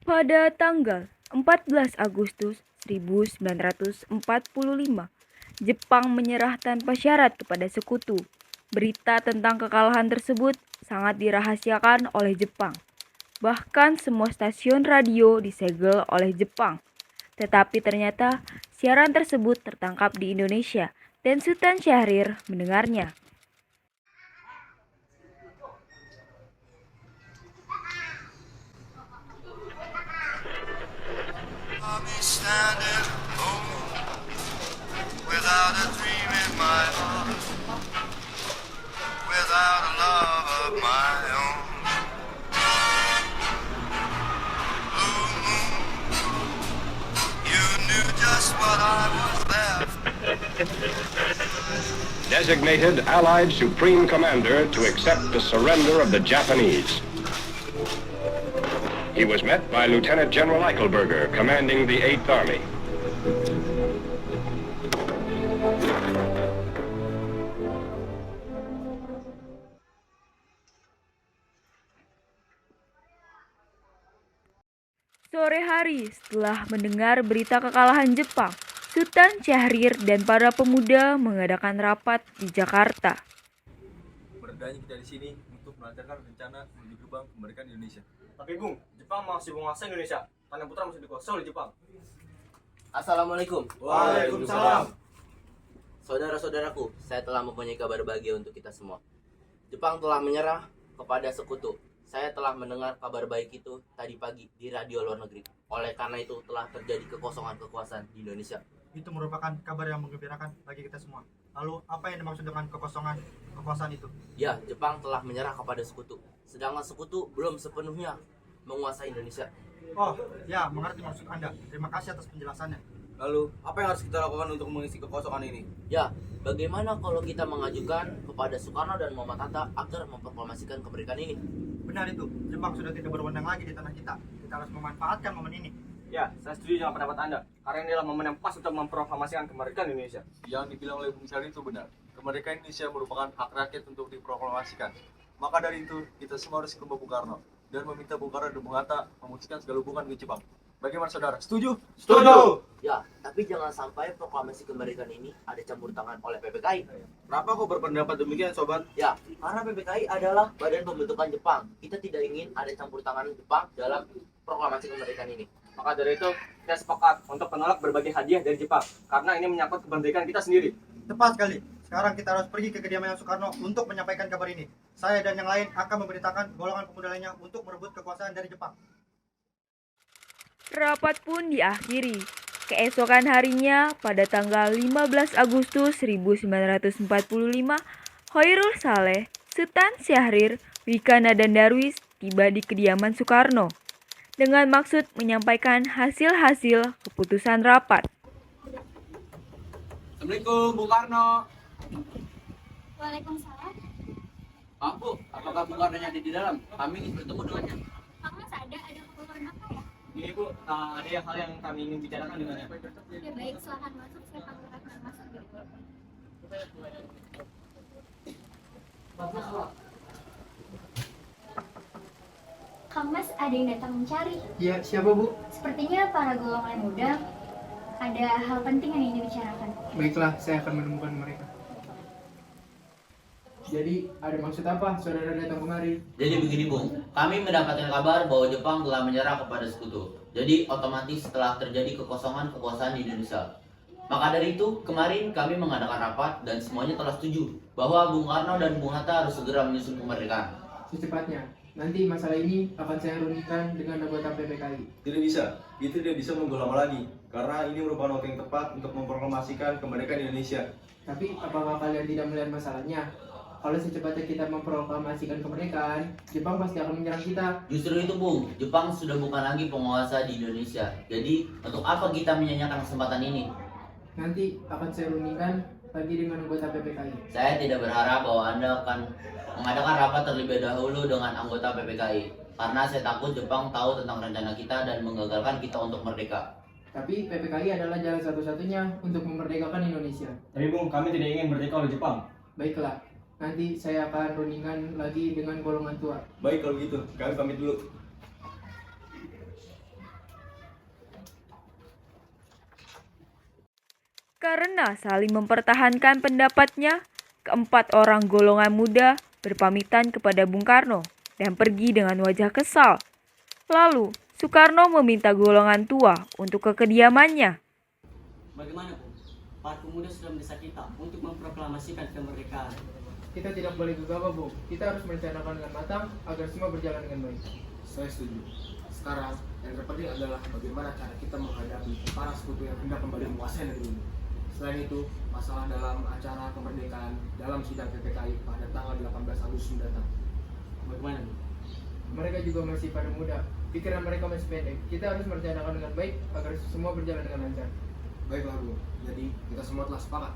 Pada tanggal 14 Agustus 1945, Jepang menyerah tanpa syarat kepada sekutu. Berita tentang kekalahan tersebut sangat dirahasiakan oleh Jepang. Bahkan semua stasiun radio disegel oleh Jepang. Tetapi ternyata siaran tersebut tertangkap di Indonesia dan Sultan Syahrir mendengarnya. Standing alone without a dream in my heart, without a love of my own. Blue moon, you knew just what I was there. Designated Allied Supreme Commander to accept the surrender of the Japanese. He was met by Lieutenant General Eichelberger, commanding the 8th Army. Sore hari setelah mendengar berita kekalahan Jepang, Sultan Syahrir dan para pemuda mengadakan rapat di Jakarta. Berdanya kita di sini untuk melancarkan rencana menuju gerbang kemerdekaan Indonesia. Tapi Bung, Jepang masih menguasai Indonesia. Tanah Putra masih dikuasai oleh Jepang. Assalamualaikum. Waalaikumsalam. Saudara-saudaraku, saya telah mempunyai kabar bahagia untuk kita semua. Jepang telah menyerah kepada sekutu. Saya telah mendengar kabar baik itu tadi pagi di radio luar negeri. Oleh karena itu telah terjadi kekosongan kekuasaan di Indonesia. Itu merupakan kabar yang menggembirakan bagi kita semua. Lalu, apa yang dimaksud dengan kekosongan kekuasaan itu? Ya, Jepang telah menyerah kepada sekutu. Sedangkan sekutu belum sepenuhnya menguasai Indonesia. Oh, ya, mengerti maksud Anda. Terima kasih atas penjelasannya. Lalu, apa yang harus kita lakukan untuk mengisi kekosongan ini? Ya, bagaimana kalau kita mengajukan kepada Soekarno dan Muhammad Hatta agar memproklamasikan kemerdekaan ini? Benar itu, Jepang sudah tidak berwenang lagi di tanah kita. Kita harus memanfaatkan momen ini. Ya, saya setuju dengan pendapat Anda. Karena ini adalah momen yang pas untuk memproklamasikan kemerdekaan Indonesia. Yang dibilang oleh Bung Syahrir itu benar. Kemerdekaan Indonesia merupakan hak rakyat untuk diproklamasikan. Maka dari itu, kita semua harus ke Bung Karno dan meminta Bung Karno dan Bung Hatta memutuskan segala hubungan dengan Jepang. Bagaimana saudara? Setuju? Setuju! Ya, tapi jangan sampai proklamasi kemerdekaan ini ada campur tangan oleh PPKI. Kenapa kau berpendapat demikian, sobat? Ya, karena PPKI adalah badan pembentukan Jepang. Kita tidak ingin ada campur tangan Jepang dalam proklamasi kemerdekaan ini. Maka dari itu, kita sepakat untuk menolak berbagai hadiah dari Jepang. Karena ini menyangkut kemerdekaan kita sendiri. Tepat sekali. Sekarang kita harus pergi ke kediaman Soekarno untuk menyampaikan kabar ini. Saya dan yang lain akan memberitakan golongan pemuda lainnya untuk merebut kekuasaan dari Jepang. Rapat pun diakhiri. Keesokan harinya, pada tanggal 15 Agustus 1945, Khairul Saleh, Sultan Syahrir, Wikana dan Darwis tiba di kediaman Soekarno dengan maksud menyampaikan hasil-hasil keputusan rapat. Assalamualaikum, Bung Karno. Waalaikumsalam. Pak Bu, apakah Bung Karno ada di dalam? Kami ingin bertemu dengannya. Kang Mas ada keperluan apa ya? Ini Bu, ada hal yang kami ingin bicarakan dengannya. Ya baik, silahkan masuk. Saya panggil Kang masuk dulu. Kang Mas ada yang datang mencari. Ya, siapa Bu? Sepertinya para golongan muda ada hal penting yang ingin dibicarakan. Baiklah, saya akan menemukan mereka. Jadi, ada maksud apa saudara datang kemari? Jadi begini Bung, kami mendapatkan kabar bahwa Jepang telah menyerah kepada sekutu. Jadi otomatis telah terjadi kekosongan kekuasaan di Indonesia. Maka dari itu, kemarin kami mengadakan rapat dan semuanya telah setuju bahwa Bung Karno dan Bung Hatta harus segera menyusun kemerdekaan. Secepatnya. Nanti masalah ini akan saya runingkan dengan anggota PPKI. Tidak bisa. Itu tidak bisa menunggu lama lagi. Karena ini merupakan waktu yang tepat untuk memproklamasikan kemerdekaan Indonesia. Tapi, apakah kalian tidak melihat masalahnya? Kalau secepatnya kita memproklamasikan kemerdekaan, Jepang pasti akan menyerang kita. Justru itu Bung, Jepang sudah bukan lagi penguasa di Indonesia. Jadi untuk apa kita menyanyiakan kesempatan ini? Nanti akan saya runingkan lagi dengan anggota PPKI. Saya tidak berharap bahwa Anda akan mengadakan rapat terlebih dahulu dengan anggota PPKI. Karena saya takut Jepang tahu tentang rencana kita dan menggagalkan kita untuk merdeka. Tapi PPKI adalah jalan satu-satunya untuk memerdekakan Indonesia. Tapi Bung, kami tidak ingin merdeka oleh Jepang. Baiklah, nanti saya akan runingkan lagi dengan golongan tua. Baik kalau gitu, kami pamit dulu. Karena saling mempertahankan pendapatnya, keempat orang golongan muda berpamitan kepada Bung Karno dan pergi dengan wajah kesal. Lalu, Soekarno meminta golongan tua untuk ke kediamannya. Bagaimana, Bu? Para pemuda sudah mendesak kita untuk memproklamasikan kemerdekaan. Kita tidak boleh gegabah, Bu. Kita harus merencanakan dengan matang agar semua berjalan dengan baik. Saya setuju. Sekarang, yang terpenting adalah bagaimana cara kita menghadapi para sekutu yang hendak kembali menguasai negeri ini. Selain itu, masalah dalam acara kemerdekaan dalam sidang PPKI pada tanggal 18 Agustus mendatang. Bagaimana, Bu? Mereka juga masih pada muda. Pikiran mereka masih pendek. Kita harus merencanakan dengan baik agar semua berjalan dengan lancar. Baiklah, Bu. Jadi, kita semua telah sepakat.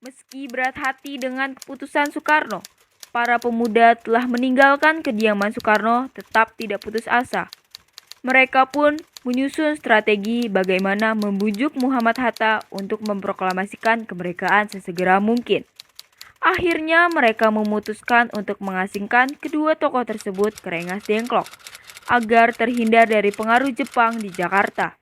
Meski berat hati dengan keputusan Soekarno, para pemuda telah meninggalkan kediaman Soekarno tetap tidak putus asa. Mereka pun menyusun strategi bagaimana membujuk Muhammad Hatta untuk memproklamasikan kemerdekaan sesegera mungkin. Akhirnya mereka memutuskan untuk mengasingkan kedua tokoh tersebut ke Rengas Dengklok agar terhindar dari pengaruh Jepang di Jakarta.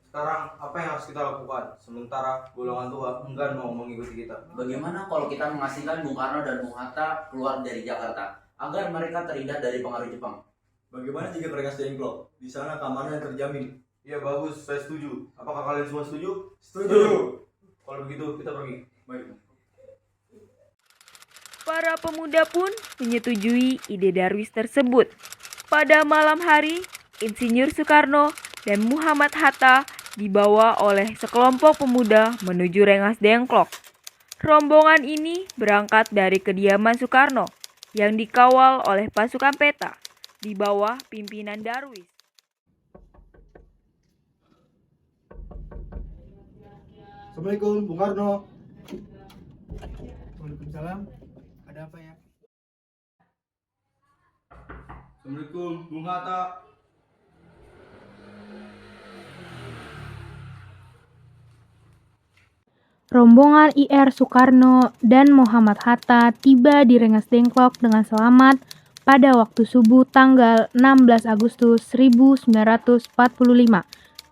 Sekarang apa yang harus kita lakukan? Sementara golongan tua enggan mau mengikuti kita. Bagaimana kalau kita mengasingkan Bung Karno dan Bung Hatta keluar dari Jakarta agar mereka terhindar dari pengaruh Jepang? Bagaimana jika mereka Dengklok? Di sana keamanan terjamin. Iya bagus, saya setuju. Apakah kalian semua setuju? Setuju. Kalau begitu kita pergi. Baik. Para pemuda pun menyetujui ide Darwis tersebut. Pada malam hari, Insinyur Soekarno dan Muhammad Hatta dibawa oleh sekelompok pemuda menuju Rengas Dengklok. Rombongan ini berangkat dari kediaman Soekarno yang dikawal oleh pasukan peta di bawah pimpinan Darwis. Assalamualaikum, Bung Karno. Waalaikumsalam. Ada apa ya? Assalamualaikum, Bung Hatta. Rombongan IR Soekarno dan Muhammad Hatta tiba di Rengas Dengklok dengan selamat pada waktu subuh tanggal 16 Agustus 1945.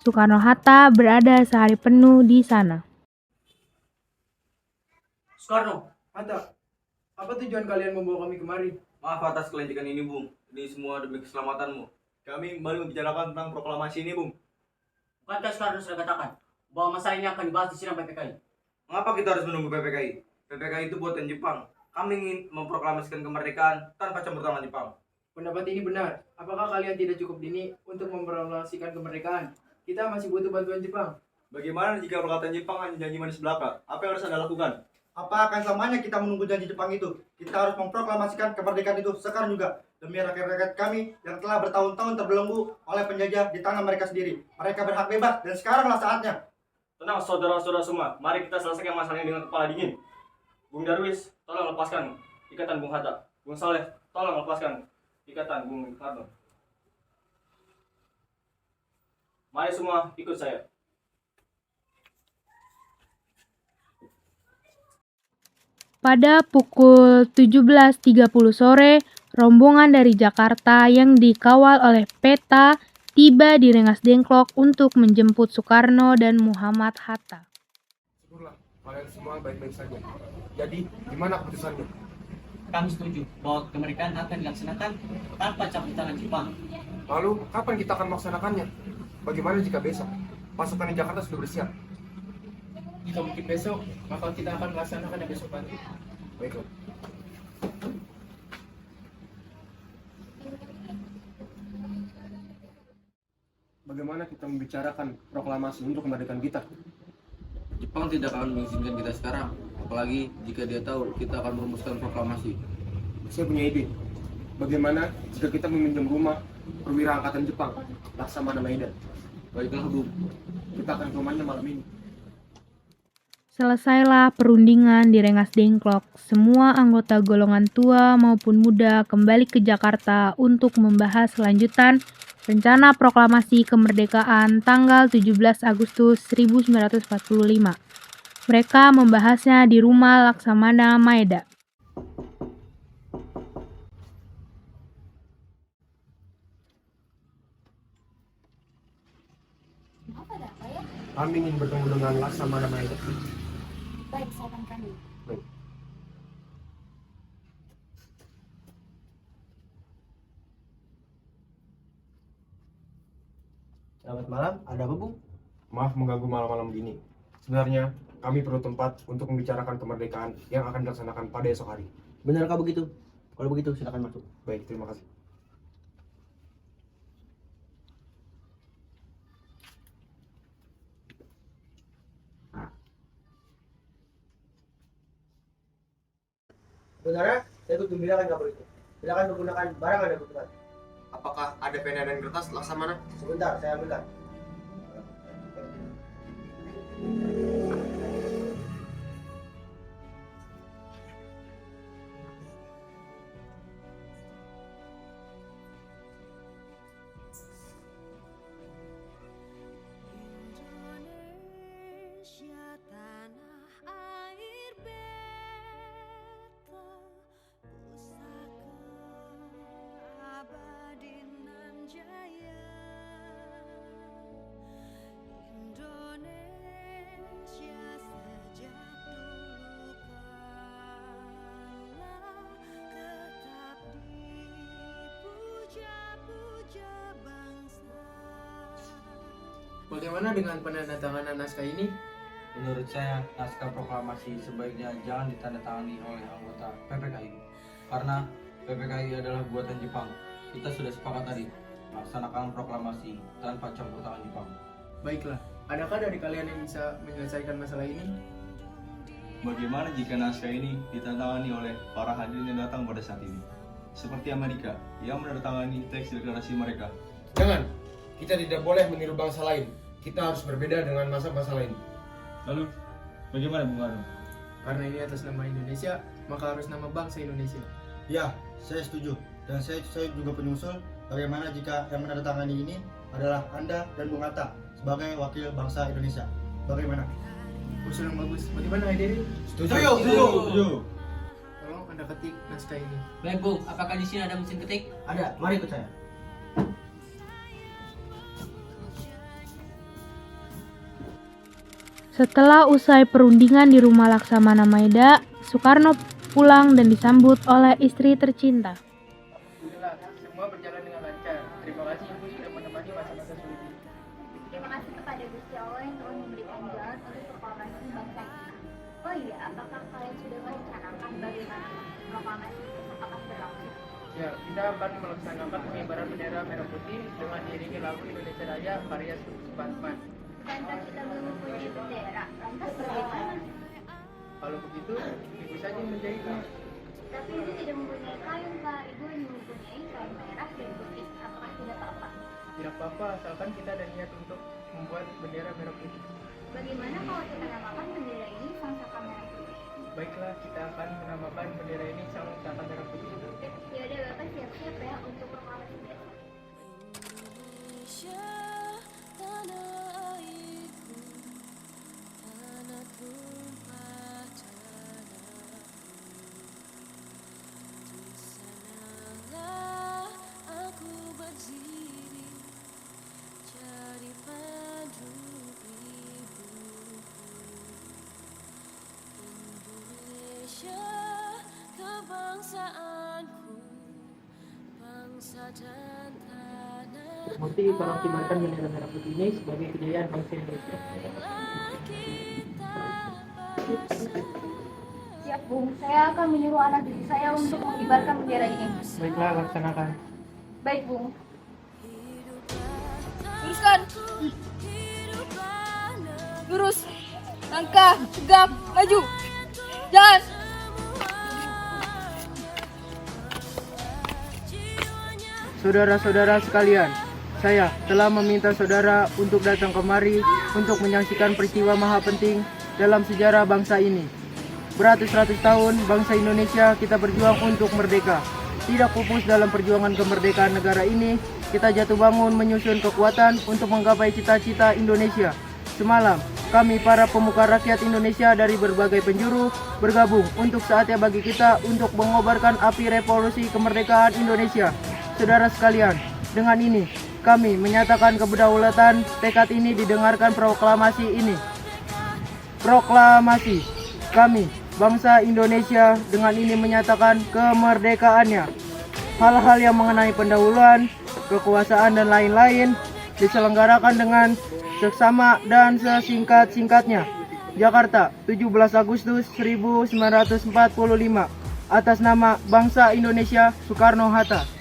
Soekarno-Hatta berada sehari penuh di sana. Soekarno, Hatta, apa tujuan kalian membawa kami kemari? Maaf atas kelanjikan ini, Bung. Ini semua demi keselamatanmu. Kami kembali membicarakan tentang proklamasi ini, Bung. Bukankah Soekarno sudah katakan bahwa masalah ini akan dibahas di sidang PPKI? Mengapa kita harus menunggu PPKI? PPKI itu buatan Jepang. Kami ingin memproklamasikan kemerdekaan tanpa campur tangan Jepang. Pendapat ini benar. Apakah kalian tidak cukup dini untuk memproklamasikan kemerdekaan? Kita masih butuh bantuan Jepang. Bagaimana jika perkataan Jepang hanya janji manis belaka? Apa yang harus Anda lakukan? Apa akan selamanya kita menunggu janji Jepang itu? Kita harus memproklamasikan kemerdekaan itu sekarang juga. Demi rakyat-rakyat kami yang telah bertahun-tahun terbelenggu oleh penjajah di tanah mereka sendiri. Mereka berhak bebas dan sekaranglah saatnya. Tenang saudara-saudara semua, mari kita selesaikan masalah ini dengan kepala dingin. Bung Darwis, tolong lepaskan ikatan Bung Hatta. Bung Saleh, tolong lepaskan ikatan Bung Karno. Mari semua ikut saya. Pada pukul 17.30 sore, rombongan dari Jakarta yang dikawal oleh peta tiba di Rengas Dengklok untuk menjemput Soekarno dan Muhammad Hatta. Syukurlah, kalian semua baik-baik saja. Jadi, gimana keputusannya? Kami setuju bahwa kemerdekaan akan dilaksanakan tanpa campur tangan Jepang. Lalu, kapan kita akan melaksanakannya? Bagaimana jika besok? Pasukan di Jakarta sudah bersiap. Jika mungkin besok, maka kita akan melaksanakannya besok pagi. Baiklah. Bagaimana kita membicarakan proklamasi untuk kemerdekaan kita? Jepang tidak akan mengizinkan kita sekarang, apalagi jika dia tahu kita akan merumuskan proklamasi. Saya punya ide. Bagaimana jika kita meminjam rumah perwira angkatan Jepang, Laksamana Maeda? Baiklah, Bung. Kita akan ke rumahnya malam ini. Selesailah perundingan di Rengas Dengklok. Semua anggota golongan tua maupun muda kembali ke Jakarta untuk membahas kelanjutan rencana proklamasi kemerdekaan tanggal 17 Agustus 1945. Mereka membahasnya di rumah Laksamana Maeda. Apa dah, Pak ya? Kami ingin bertemu dengan Laksamana Maeda. Baik, saya akan kami. Baik. Selamat malam, ada apa Bung? Maaf mengganggu malam-malam gini. Sebenarnya kami perlu tempat untuk membicarakan kemerdekaan yang akan dilaksanakan pada esok hari. Benarkah begitu? Kalau begitu silakan masuk. Baik, terima kasih. Saudara, saya ikut gembirakan kabar itu. Silakan menggunakan barang Anda butuhkan. Apakah ada pena dan kertas, Laksamana? Sebentar, saya ambilkan. Bagaimana dengan penandatanganan naskah ini? Menurut saya, naskah proklamasi sebaiknya jangan ditandatangani oleh anggota PPKI. Karena PPKI adalah buatan Jepang. Kita sudah sepakat tadi, melaksanakan proklamasi tanpa campur tangan Jepang. Baiklah, adakah dari kalian yang bisa menyelesaikan masalah ini? Bagaimana jika naskah ini ditandatangani oleh para hadirin yang datang pada saat ini? Seperti Amerika yang menandatangani teks deklarasi mereka. Jangan, kita tidak boleh meniru bangsa lain. Kita harus berbeda dengan bangsa lain. Lalu, bagaimana Bung Arno? Karena ini atas nama Indonesia, maka harus nama bangsa Indonesia. Ya, saya setuju. Dan saya juga penyusul bagaimana jika yang menandatangani ini adalah Anda dan Bung Hatta sebagai wakil bangsa Indonesia. Bagaimana? Usul yang bagus. Bagaimana Haidari? Setuju. Tolong Anda ketik naskah ini. Baik Bung, apakah di sini ada mesin ketik? Ada, mari ikut saya. Setelah usai perundingan di rumah Laksamana Maeda, Soekarno pulang dan disambut oleh istri tercinta. Alhamdulillah, semua berjalan dengan lancar. Terima kasih Ibu sudah menemani masa-masa sulit ini. Terima kasih kepada Gusti Allah yang telah memberikan jalan untuk proklamasi bangsa kita. Oh iya, apakah kalian sudah merencanakan bagaimana proklamasi tersebut akan berlangsung? Ya, kita akan melaksanakan pengibaran bendera merah putih dengan diiringi lagu Indonesia Raya karya Supratman. Bukankah kita belum mempunyai bendera? Lantas bagaimana? Kalau begitu, Ibu saja yang menjahitnya. Tapi Ibu tidak mempunyai kain, Pak. Ibu hanya mempunyai kain merah dan putih. Apakah tidak apa-apa? Tidak apa-apa, asalkan kita ada niat untuk membuat bendera merah putih. Bagaimana kalau kita namakan bendera ini Sang Saka Merah Putih? Baiklah, kita akan menamakan bendera ini Sang Saka Merah Putih. Ya udah, Bapak siap-siap ya untuk proklamasi besok. Mesti tolong kibarkan bendera merah putih ini sebagai kejayaan bangsa Indonesia. Siap, Bung. Saya akan menyuruh anak cucu saya untuk mengibarkan bendera ini. Baiklah, laksanakan. Baik, Bung. Luruskan. Lurus. Langkah, tegap, maju. Jalan. Saudara-saudara sekalian, saya telah meminta saudara untuk datang kemari untuk menyaksikan peristiwa maha penting dalam sejarah bangsa ini. Beratus-ratus tahun bangsa Indonesia kita berjuang untuk merdeka. Tidak pupus dalam perjuangan kemerdekaan negara ini, kita jatuh bangun menyusun kekuatan untuk menggapai cita-cita Indonesia. Semalam, kami para pemuka rakyat Indonesia dari berbagai penjuru bergabung untuk saatnya bagi kita untuk mengobarkan api revolusi kemerdekaan Indonesia. Saudara sekalian, dengan ini kami menyatakan kedaulatan. Tekad ini didengarkan proklamasi ini. Proklamasi kami, bangsa Indonesia, dengan ini menyatakan kemerdekaannya. Hal-hal yang mengenai pendahuluan, kekuasaan, dan lain-lain diselenggarakan dengan seksama dan sesingkat-singkatnya. Jakarta, 17 Agustus 1945. Atas nama bangsa Indonesia, Soekarno-Hatta.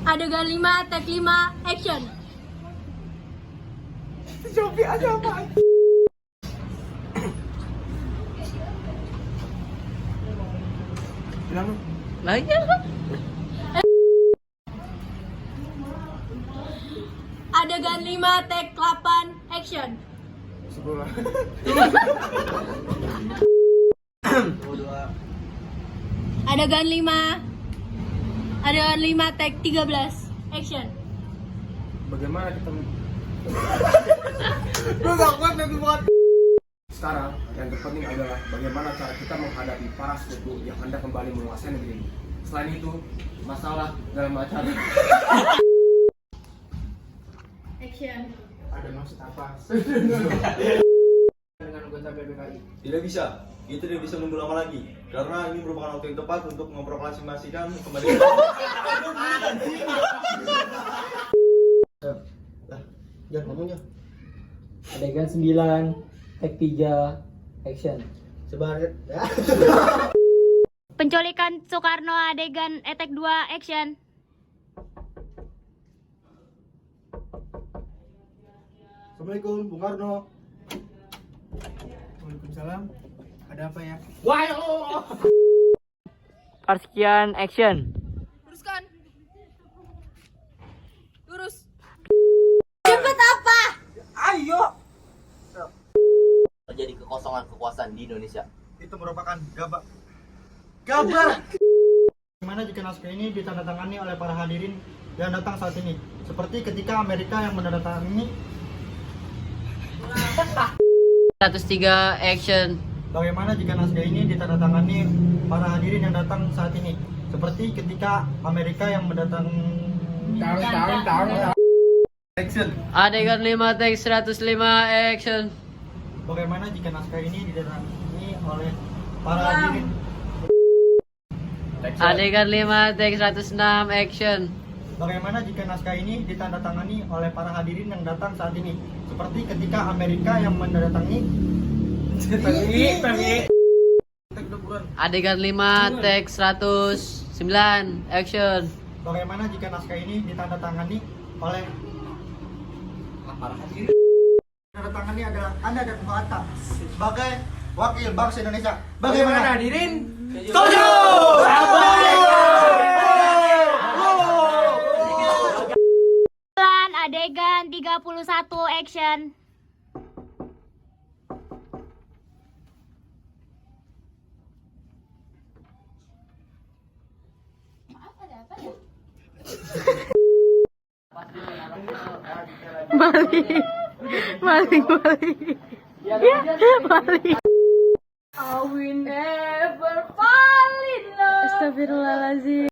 Adegan 5, take 5, action. Jopi aja apa? Bilang lagi Adegan 5, take 8, action. Adegan 5, take 13, action. Bagaimana kita sekarang yang terpenting adalah bagaimana cara kita menghadapi para sekutu yang hendak kembali menguasai negeri ini. Selain itu, masalah dalam acara Action. ada maksud apa? dengan anggota PPKI. Tidak bisa. Kita tidak bisa menunggu lama lagi karena ini merupakan waktu yang tepat untuk memproklamasikan kemerdekaan. Jangan ngomongnya. Adegan 9, take 3, action. Sebaret. Penculikan Soekarno, adegan take 2, action. Assalamualaikum, Bung Karno. Waalaikumsalam. Ada apa ya? Sekian, action. Luruskan. Lurus. Cepet apa? Ayo. Terjadi kekosongan kekuasaan di Indonesia. Itu merupakan kabar. Bagaimana jika naskah ini ditandatangani oleh para hadirin yang datang saat ini? Seperti ketika Amerika yang menandatangani 103, action. Bagaimana jika naskah ini ditandatangani para hadirin yang datang saat ini? Seperti ketika Amerika yang mendatangi Action. Adegan 5, take 105, action. Bagaimana jika naskah ini ditandatangani oleh para hadirin? Adegan 5, take 106, action. Bagaimana jika naskah ini ditandatangani oleh para hadirin yang datang saat ini? Seperti ketika Amerika yang mendatangi Adegan 5, take 109, action. Bagaimana jika naskah ini ditandatangani oleh para hadirin? Ditandatangani adalah Anda dan Bu Hatta sebagai wakil bangsa Indonesia. Bagaimana hadirin? Setuju. Adegan 31, action. Maling. I will never fall in love. Astagfirullahaladzim.